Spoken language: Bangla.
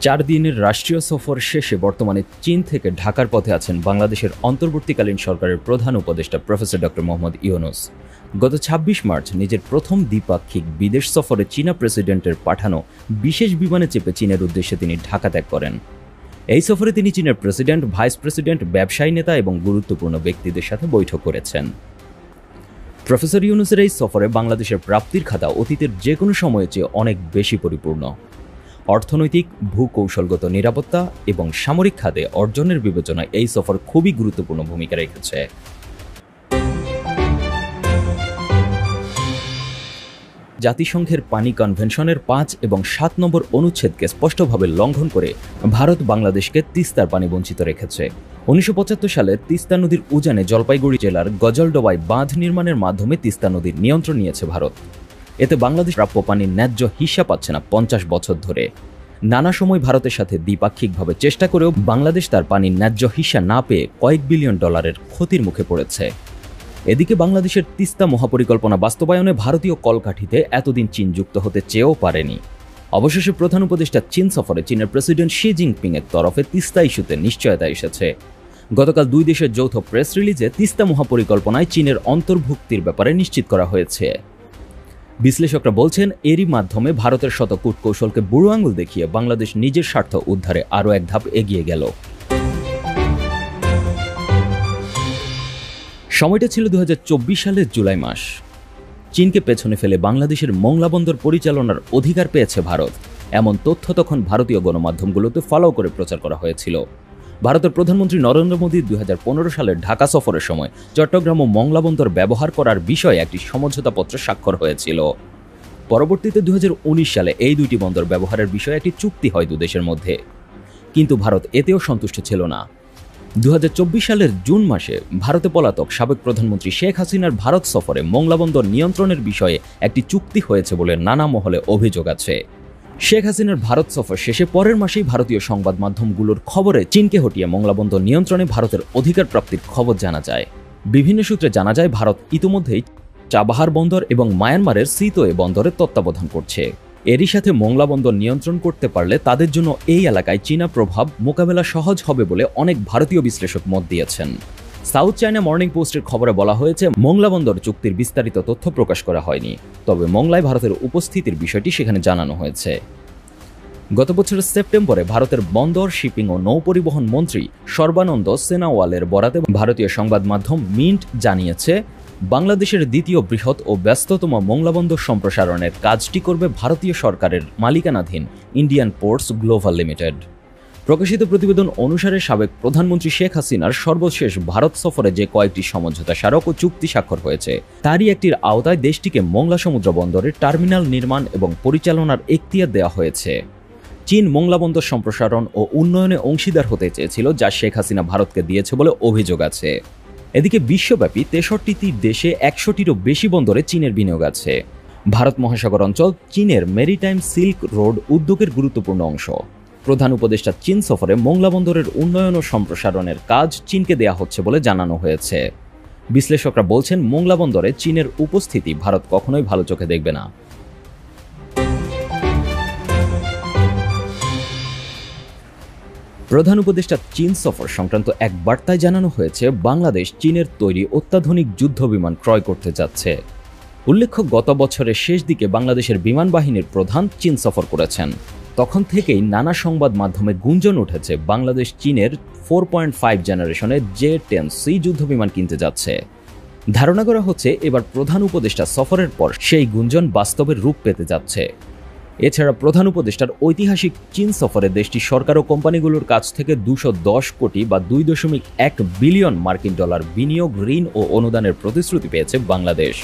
4 দিনের রাষ্ট্রীয় সফর শেষে বর্তমানে চীন থেকে ঢাকার পথে আছেন বাংলাদেশের অন্তর্বর্তীকালীন সরকারের প্রধান উপদেষ্টা প্রফেসর ডক্টর মোহাম্মদ ইউনূস। গত 26 মার্চ নিজের প্রথম দ্বিপাক্ষিক বিদেশ সফরে চীনা প্রেসিডেন্টের পাঠানো বিশেষ বিমানে চেপে চীনের উদ্দেশ্যে তিনি ঢাকা ত্যাগ করেন। এই সফরে তিনি চীনের প্রেসিডেন্ট, ভাইস প্রেসিডেন্ট, ব্যবসায়ী নেতা এবং গুরুত্বপূর্ণ ব্যক্তিদের সাথে বৈঠক করেছেন। প্রফেসর ইউনূসের এই সফরে বাংলাদেশের প্রাপ্তির খাতা অতীতের যে কোনো সময়ের চেয়ে অনেক বেশি পরিপূর্ণ। অর্থনৈতিক, ভূকৌশলগত নিরাপত্তা এবং সামরিক খাতে অর্জনের বিবেচনায় এই সফর খুবই গুরুত্বপূর্ণ ভূমিকা রেখেছে। জাতিসংঘের পানি কনভেনশনের 5 এবং 7 নম্বর অনুচ্ছেদকে স্পষ্টভাবে লঙ্ঘন করে ভারত বাংলাদেশকে তিস্তার পানি বঞ্চিত রেখেছে। 1975 সালে তিস্তা নদীর উজানে জলপাইগুড়ি জেলার গজলডোবায় বাঁধ নির্মাণের মাধ্যমে তিস্তা নদীর নিয়ন্ত্রণ নিয়েছে ভারত। এতে বাংলাদেশ প্রাপ্য পানির ন্যায্য হিস্সা পাচ্ছে না 50 বছর ধরে। নানা সময় ভারতের সাথে দ্বিপাক্ষিকভাবে চেষ্টা করেও বাংলাদেশ তার পানির ন্যায্য হিস্সা না পেয়ে কয়েক বিলিয়ন ডলারের ক্ষতির মুখে পড়েছে। এদিকে বাংলাদেশের তিস্তা মহাপরিকল্পনা বাস্তবায়নে ভারতীয় কলকাঠিতে এতদিন চীন যুক্ত হতে চেয়েও পারেনি। অবশেষে প্রধান উপদেষ্টা চীন সফরে চীনের প্রেসিডেন্ট শি জিনপিং এর তরফে তিস্তা ইস্যুতে নিশ্চয়তা এসেছে। গতকাল দুই দেশের যৌথ প্রেস রিলিজে তিস্তা মহাপরিকল্পনায় চীনের অন্তর্ভুক্তির ব্যাপারে নিশ্চিত করা হয়েছে। বিশ্লেষকরা বলছেন, এরই মাধ্যমে ভারতের শত কূটকৌশলকে বুড়ো আঙুল দেখিয়ে বাংলাদেশ নিজের স্বার্থ উদ্ধারে আরও এক ধাপ এগিয়ে গেল। সময়টা ছিল 2024 সালের জুলাই মাস। চীনকে পেছনে ফেলে বাংলাদেশের মোংলা বন্দর পরিচালনার অধিকার পেয়েছে ভারত, এমন তথ্য তখন ভারতীয় গণমাধ্যমগুলোতে ফলো করে প্রচার করা হয়েছিল। ভারতের প্রধানমন্ত্রী নরেন্দ্র মোদী 2015 সালের ঢাকা সফরের সময় চট্টগ্রাম ও মোংলা বন্দর ব্যবহার করার বিষয়ে একটি সমঝোতাপত্র স্বাক্ষর হয়েছিল। পরবর্তীতে 2019 সালে এই দুইটি বন্দর ব্যবহারের বিষয়ে একটি চুক্তি হয় দুদেশের মধ্যে, কিন্তু ভারত এতেও সন্তুষ্ট ছিল না। 2024 সালের জুন মাসে ভারতে পলাতক সাবেক প্রধানমন্ত্রী শেখ হাসিনার ভারত সফরে মোংলা বন্দর নিয়ন্ত্রণের বিষয়ে একটি চুক্তি হয়েছে বলে নানা মহলে অভিযোগ আছে। শেখ হাসিনার ভারত সফর শেষে পরের মাসেই ভারতীয় সংবাদ মাধ্যমগুলোর খবরে চীনকে হটিয়ে মোংলা বন্দর নিয়ন্ত্রণে ভারতের অধিকার প্রাপ্তির খবর জানা যায়। বিভিন্ন সূত্রে জানা যায়, ভারত ইতিমধ্যেই চাবাহার বন্দর এবং মায়ানমারের সিতোয়ে বন্দরের তত্ত্বাবধান করছে। এরই সাথে মোংলা বন্দর নিয়ন্ত্রণ করতে পারলে তাদের জন্য এই এলাকায় চীনা প্রভাব মোকাবেলা সহজ হবে বলে অনেক ভারতীয় বিশ্লেষক মত দিয়েছেন। সাউথ চায়না মর্নিং পোস্টের খবরে বলা হয়েছে, মোংলা বন্দর চুক্তির বিস্তারিত তথ্য প্রকাশ করা হয়নি, তবে মোংলায় ভারতের উপস্থিতির বিষয়টি সেখানে জানানো হয়েছে। গত বছরের সেপ্টেম্বরে ভারতের বন্দর, শিপিং ও নৌপরিবহন মন্ত্রী সর্বানন্দ সোনোওয়ালের বরাতে ভারতীয় সংবাদ মাধ্যম মিন্ট জানিয়েছে, বাংলাদেশের দ্বিতীয় বৃহৎ ও ব্যস্ততম মোংলা বন্দর সম্প্রসারণের কাজটি করবে ভারতীয় সরকারের মালিকানাধীন ইন্ডিয়ান পোর্টস গ্লোবাল লিমিটেড। প্রকাশিত প্রতিবেদন অনুসারে সাবেক প্রধানমন্ত্রী শেখ হাসিনার সর্বশেষ ভারত সফরে যে কয়েকটি সমঝোতা স্মারক ও চুক্তি স্বাক্ষর হয়েছে, তারই একটির আওতায় দেশটিকে মোংলা সমুদ্র বন্দরের টার্মিনাল নির্মাণ এবং পরিচালনার এখতিয়ার দেওয়া হয়েছে। চীন মোংলা বন্দর সম্প্রসারণ ও উন্নয়নে অংশীদার হতে চেয়েছিল, যা শেখ হাসিনা ভারতকে দিয়েছে বলে অভিযোগ আছে। এদিকে বিশ্বব্যাপী 63টি দেশে 100টিরও বেশি বন্দরে চীনের বিনিয়োগ আছে। ভারত মহাসাগর অঞ্চল চীনের মেরিটাইম সিল্ক রোড উদ্যোগের গুরুত্বপূর্ণ অংশ। প্রধান উপদেষ্টা চীন সফরে মোংলা বন্দরের উন্নয়ন ও সম্প্রসারণের কাজ চীনকে দেয়া হচ্ছে বলে জানানো হয়েছে। বিশ্লেষকরা বলছেন, মোংলা বন্দরে চীনের উপস্থিতি ভারত কখনোই ভালো চোখে দেখবে না। প্রধান উপদেষ্টা চীন সফর সংক্রান্ত এক বার্তায় জানানো হয়েছে, বাংলাদেশ চীনের তৈরি অত্যাধুনিক যুদ্ধ বিমান ক্রয় করতে যাচ্ছে। উল্লেখ্য, গত বছরের শেষ দিকে বাংলাদেশের বিমান বাহিনীর প্রধান চীন সফর করেছেন। তখন থেকেই নানা সংবাদ মাধ্যমে গুঞ্জন উঠেছে বাংলাদেশ চীনের 4.5 জেনারেশনের J-10C যুদ্ধ বিমান কিনতে যাচ্ছে। ধারণা করা হচ্ছে, এবার প্রধান উপদেষ্টা সফরের পর সেই গুঞ্জন বাস্তবের রূপ পেতে যাচ্ছে। এছাড়া প্রধান উপদেষ্টার ঐতিহাসিক চীন সফরে দেশটির সরকার ও কোম্পানিগুলোর কাছ থেকে 210 কোটি বা 2.1 বিলিয়ন মার্কিন ডলার বিনিয়োগ, ঋণ ও অনুদানের প্রতিশ্রুতি পেয়েছে বাংলাদেশ।